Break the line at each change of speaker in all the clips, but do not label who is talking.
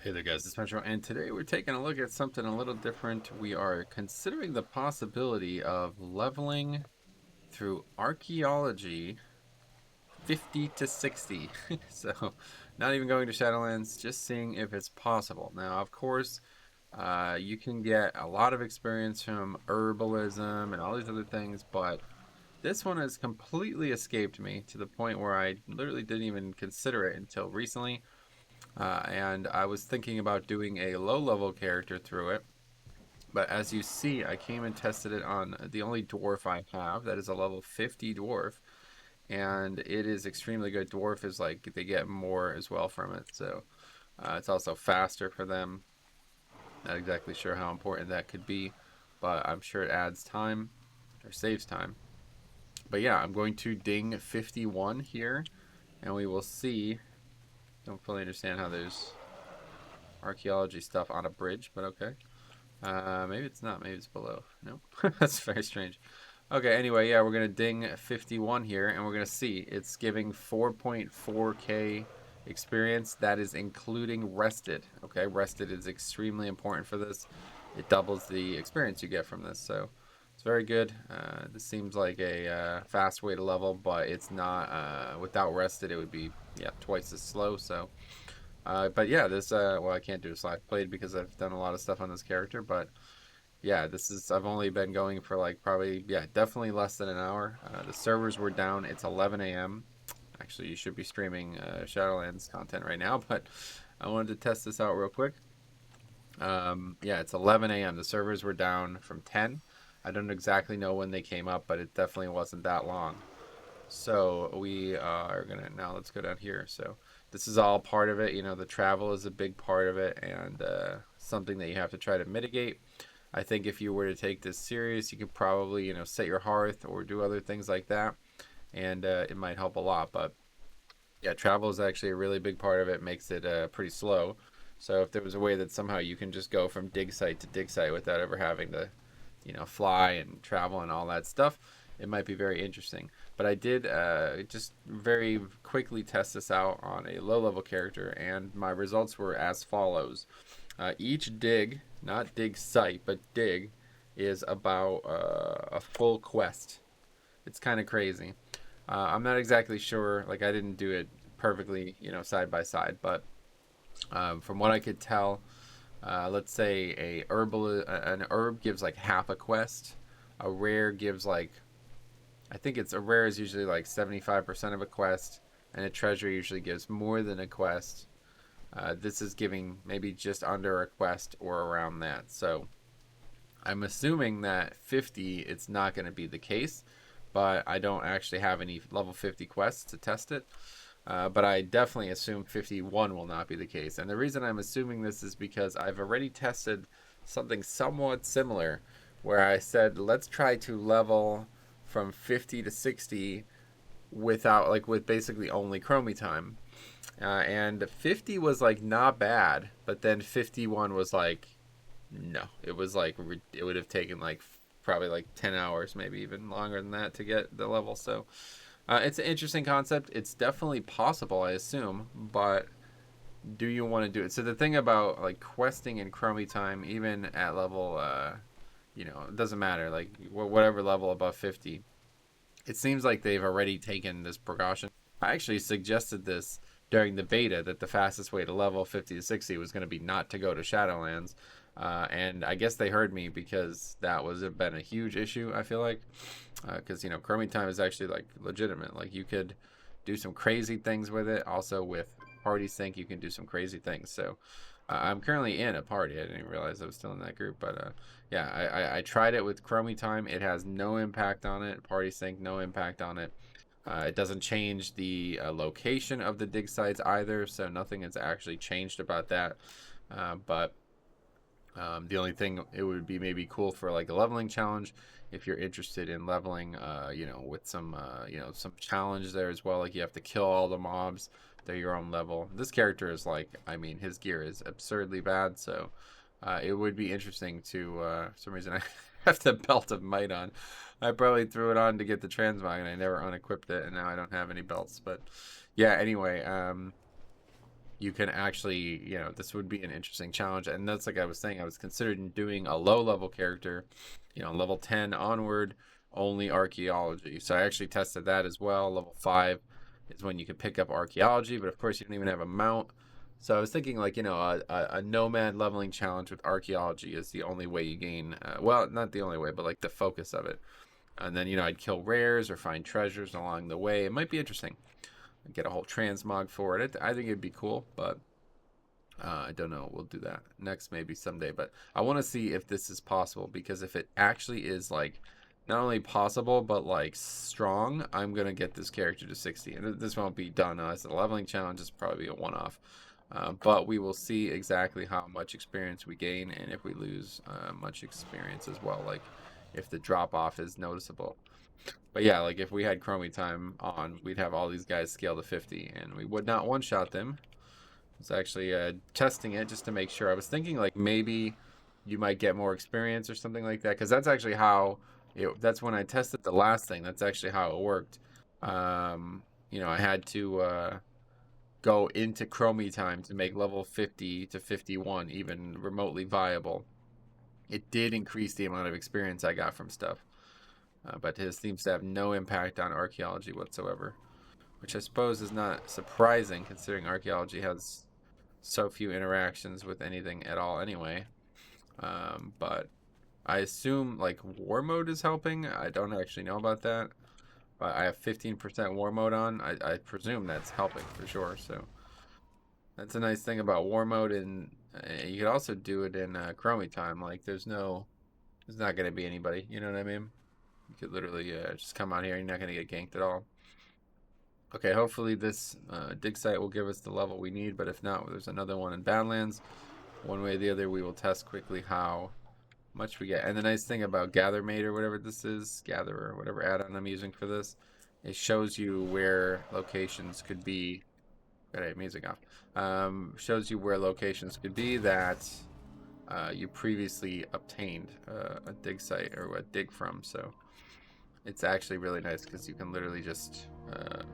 Hey there guys, it's Metro, and today we're taking a look at something a little different. We are considering the possibility of leveling through archaeology 50 to 60. So, not even going to Shadowlands, just seeing if it's possible. Now, of course, you can get a lot of experience from herbalism and all these other things, but this one has completely escaped me to the point where I literally didn't even consider it until recently. And I was thinking about doing a low level character through it. But as you see, I came and tested it on the only dwarf I have. That is a level 50 dwarf. And it is extremely good. Dwarf is like, they get more as well from it. So it's also faster for them. Not exactly sure how important that could be, but I'm sure it adds time or saves time. But yeah, I'm going to ding 51 here, and we will see. Don't fully understand how there's archaeology stuff on a bridge, but okay. Maybe it's not. Maybe it's below. No, that's very strange. Okay, anyway, yeah, we're going to ding 51 here, and we're going to see it's giving 4.4k experience. That is including rested. Okay, rested is extremely important for this. It doubles the experience you get from this, so it's very good. This seems like a fast way to level, but it's not. Without rested, it would be, yeah, twice as slow, so... but yeah, this, well, I can't do a slide played because I've done a lot of stuff on this character, but yeah, this is, I've only been going for like probably, yeah, definitely less than an hour. The servers were down. It's 11 a.m. Actually, you should be streaming Shadowlands content right now, but I wanted to test this out real quick. Yeah, it's 11 a.m. The servers were down from 10. I don't exactly know when they came up, but it definitely wasn't that long. So we are gonna, now let's go down here. So this is all part of it. You know, the travel is a big part of it, and something that you have to try to mitigate. I think if you were to take this serious, you could probably, you know, set your hearth or do other things like that, and it might help a lot. But yeah, travel is actually a really big part of it. Makes it pretty slow. So if there was a way that somehow you can just go from dig site to dig site without ever having to, you know, fly and travel and all that stuff, it might be very interesting. But I did just very quickly test this out on a low level character, and my results were as follows. Each dig, not dig site, but dig, is about a full quest. It's kind of crazy. I'm not exactly sure. Like, I didn't do it perfectly, you know, side by side, but from what I could tell, let's say an herb gives like half a quest. A rare gives like, I think it's, a rare is usually like 75% of a quest, and a treasure usually gives more than a quest. This is giving maybe just under a quest or around that. So I'm assuming that 50, it's not going to be the case, but I don't actually have any level 50 quests to test it. But I definitely assume 51 will not be the case. And the reason I'm assuming this is because I've already tested something somewhat similar where I said, let's try to level from 50 to 60 without, like, with basically only chromie time. And 50 was like not bad, but then 51 was like, no, it was like, it would have taken like probably like 10 hours, maybe even longer than that to get the level. So it's an interesting concept. It's definitely possible, I assume, but do you want to do it? So the thing about like questing and chromie time, even at level, you know, it doesn't matter, like whatever level above 50, it seems like they've already taken this precaution. I actually suggested this during the beta, that the fastest way to level 50 to 60 was going to be not to go to Shadowlands. And I guess they heard me, because that was been a huge issue, I feel like. Because, you know, chroming time is actually like legitimate. Like, you could do some crazy things with it. Also with party sync, you can do some crazy things. So I'm currently in a party. I didn't even realize I was still in that group. But yeah, I tried it with chromie time. It has no impact on it. Party sync, no impact on it. It doesn't change the location of the dig sites either, so nothing has actually changed about that. But the only thing, it would be maybe cool for like a leveling challenge if you're interested in leveling, you know, with some, you know, some challenge there as well. Like, you have to kill all the mobs. They're your own level. This character is like, I mean, his gear is absurdly bad, so it would be interesting to, for some reason I have the belt of might on. I probably threw it on to get the transmog, and I never unequipped it, and now I don't have any belts. But yeah, anyway, you can actually, this would be an interesting challenge. And that's like I was saying, I was considering doing a low level character, level 10 onward, only archaeology. So I actually tested that as well. Level 5 is when you can pick up archaeology, but of course you don't even have a mount. So I was thinking like, a nomad leveling challenge with archaeology is the only way you gain, well, not the only way, but like the focus of it. And then, I'd kill rares or find treasures along the way. It might be interesting. Get a whole transmog for it. I think it'd be cool, but I don't know. We'll do that next, maybe someday. But I want to see if this is possible, because if it actually is like not only possible but like strong, I'm gonna get this character to 60. And this won't be done as a leveling challenge. It's probably a one-off. But we will see exactly how much experience we gain, and if we lose much experience as well, like if the drop-off is noticeable. But yeah, like if we had Chromie time on, we'd have all these guys scale to 50, and we would not one-shot them. I was actually testing it just to make sure. I was thinking like maybe you might get more experience or something like that, because that's actually how that's when I tested the last thing. That's actually how it worked. I had to go into Chromie time to make level 50 to 51 even remotely viable. It did increase the amount of experience I got from stuff. But his seems to have no impact on archaeology whatsoever, which I suppose is not surprising considering archaeology has so few interactions with anything at all anyway. But I assume like war mode is helping. I don't actually know about that, but I have 15% war mode on. I presume that's helping for sure. So that's a nice thing about war mode, and you could also do it in Chromie time. Like there's not going to be anybody. You know what I mean? You could literally just come out here. You're not going to get ganked at all. Okay, hopefully this dig site will give us the level we need, but if not, there's another one in Badlands. One way or the other, we will test quickly how much we get. And the nice thing about GatherMate or whatever this is, Gather or whatever add-on I'm using for this, it shows you where locations could be. Got music off. Shows you where locations could be that you previously obtained a dig site or a dig from. So it's actually really nice because you can literally just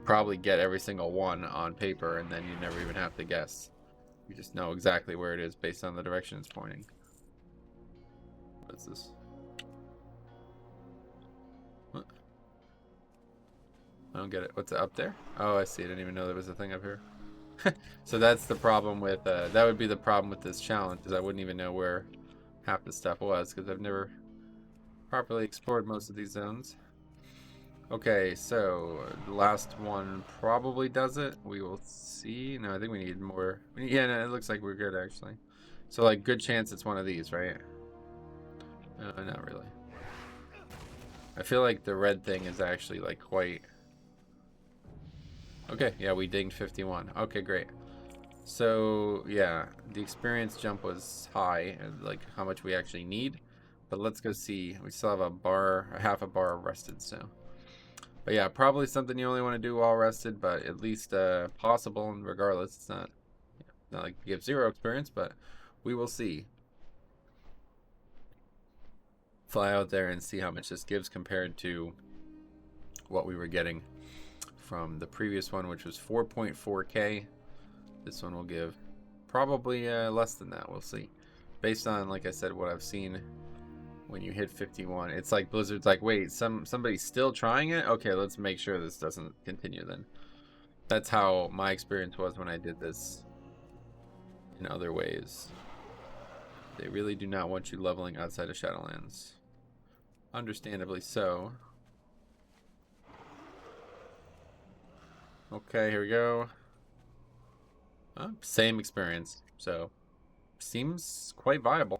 probably get every single one on paper, and then you never even have to guess. You just know exactly where it is based on the direction it's pointing. What's this? What? I don't get it. What's it up there? Oh, I see. I didn't even know there was a thing up here. So that's the problem with that would be the problem with this challenge, is I wouldn't even know where half the stuff was because I've never properly explored most of these zones. Okay, so the last one probably does it. We will see. No, I think we need more. Yeah, no, it looks like we're good actually. So like good chance it's one of these, right? Not really. I feel like the red thing is actually like quite... Okay, yeah, we dinged 51. Okay, great. So yeah, the experience jump was high, like how much we actually need. But let's go see. We still have half a bar rested, so. But yeah, probably something you only want to do while rested, but at least possible, and regardless, it's not like you have 0 experience, but we will see. Fly out there and see how much this gives compared to what we were getting from the previous one, which was 4.4k. This one will give probably less than that. We'll see. Based on, like I said, what I've seen when you hit 51, it's like Blizzard's like, wait, somebody's still trying it? Okay, let's make sure this doesn't continue then. That's how my experience was when I did this in other ways. They really do not want you leveling outside of Shadowlands. Understandably so. Okay, here we go. Same experience, so seems quite viable.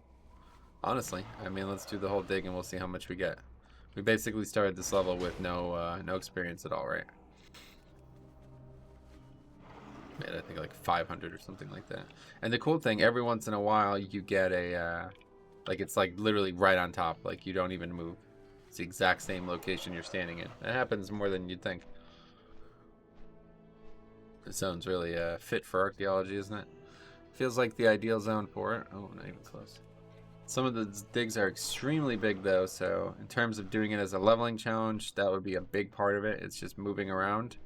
Honestly, I mean, let's do the whole dig and we'll see how much we get. We basically started this level with no experience at all, right? Made, I think, like 500 or something like that. And the cool thing, every once in a while, you get a, like, it's like literally right on top. Like, you don't even move. It's the exact same location you're standing in. That happens more than you'd think. This zone's really fit for archaeology, isn't it? Feels like the ideal zone for it. Oh, not even close. Some of the digs are extremely big though, so in terms of doing it as a leveling challenge, that would be a big part of it. It's just moving around.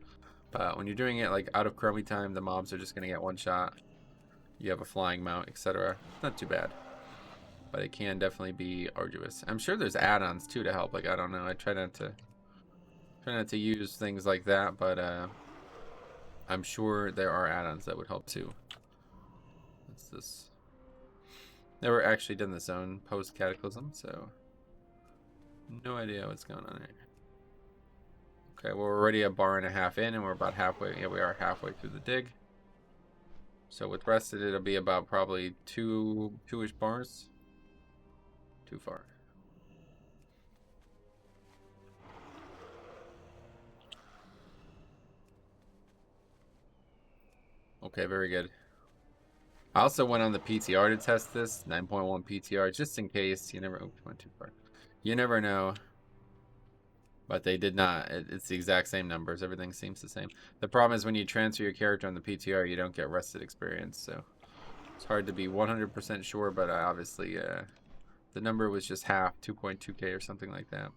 But when you're doing it like out of Chromie time, the mobs are just going to get one shot. you have a flying mount, etc. Not too bad, but it can definitely be arduous. I'm sure there's add-ons too to help. Like, I don't know. I try not to use things like that, but I'm sure there are add-ons that would help too. What's this? Never actually done the zone post Cataclysm, so no idea what's going on here. Okay, well, we're already a bar and a half in, and we're about halfway. Yeah, we are halfway through the dig. So with rested, it'll be about probably two-ish bars. Too far. Okay, very good. I also went on the PTR to test this 9.1 PTR just in case. You never went too far. You never know. But they did not. It's the exact same numbers. Everything seems the same. The problem is when you transfer your character on the PTR, you don't get rested experience. So it's hard to be 100% sure, but obviously the number was just half, 2.2K or something like that.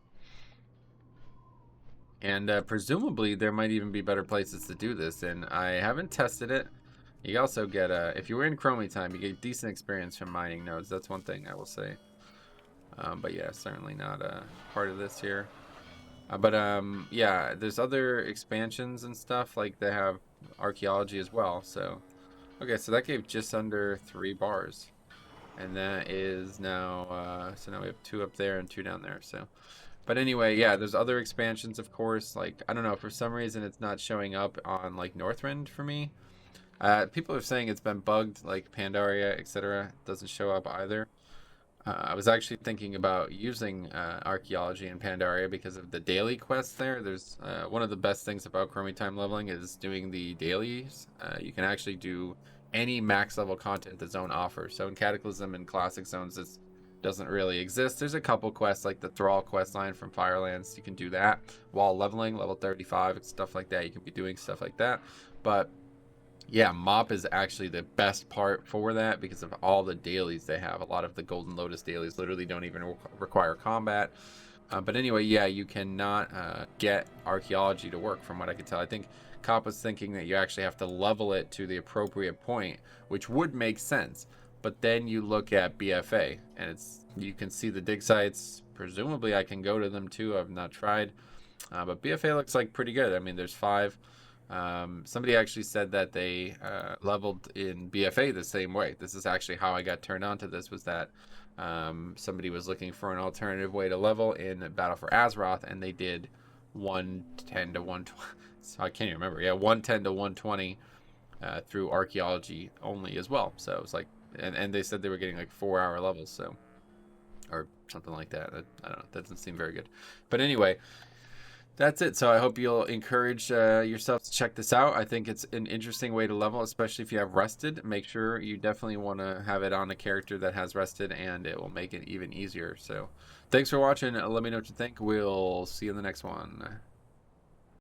And presumably there might even be better places to do this. And I haven't tested it. You also get, if you were in Chromie time, you get decent experience from mining nodes. That's one thing I will say. But yeah, certainly not part of this here. Yeah, there's other expansions and stuff, like they have archaeology as well. So, okay, so that gave just under 3 bars. And that is now, so now we have 2 up there and 2 down there. So, but anyway, yeah, there's other expansions, of course. Like, I don't know, for some reason it's not showing up on, like, Northrend for me. People are saying it's been bugged, like Pandaria, etc. Doesn't show up either. I was actually thinking about using archaeology in Pandaria because of the daily quests there. There's one of the best things about Chromie time leveling is doing the dailies. You can actually do any max level content the zone offers. So in Cataclysm and Classic zones, this doesn't really exist. There's a couple quests like the Thrall quest line from Firelands. You can do that while leveling, level 35 and stuff like that. You can be doing stuff like that. But yeah, Mop is actually the best part for that because of all the dailies they have. A lot of the Golden Lotus dailies literally don't even require combat. But anyway, yeah, you cannot get archaeology to work from what I could tell. I think Cop was thinking that you actually have to level it to the appropriate point, which would make sense. But then you look at BFA, and you can see the dig sites. Presumably I can go to them too. I've not tried. But BFA looks like pretty good. I mean, there's 5. Somebody actually said that they leveled in BFA the same way. This is actually how I got turned on to this, was that somebody was looking for an alternative way to level in Battle for Azeroth, and they did 110 to 120. So I can't even remember. Yeah, 110 to 120 through archaeology only as well. So it was like, and they said they were getting like 4-hour levels, so, or something like that. I don't know. That doesn't seem very good. But anyway, that's it. So I hope you'll encourage yourself to check this out. I think it's an interesting way to level, especially if you have rested. Make sure you definitely want to have it on a character that has rested, and it will make it even easier. So thanks for watching. Let me know what you think. We'll see you in the next one.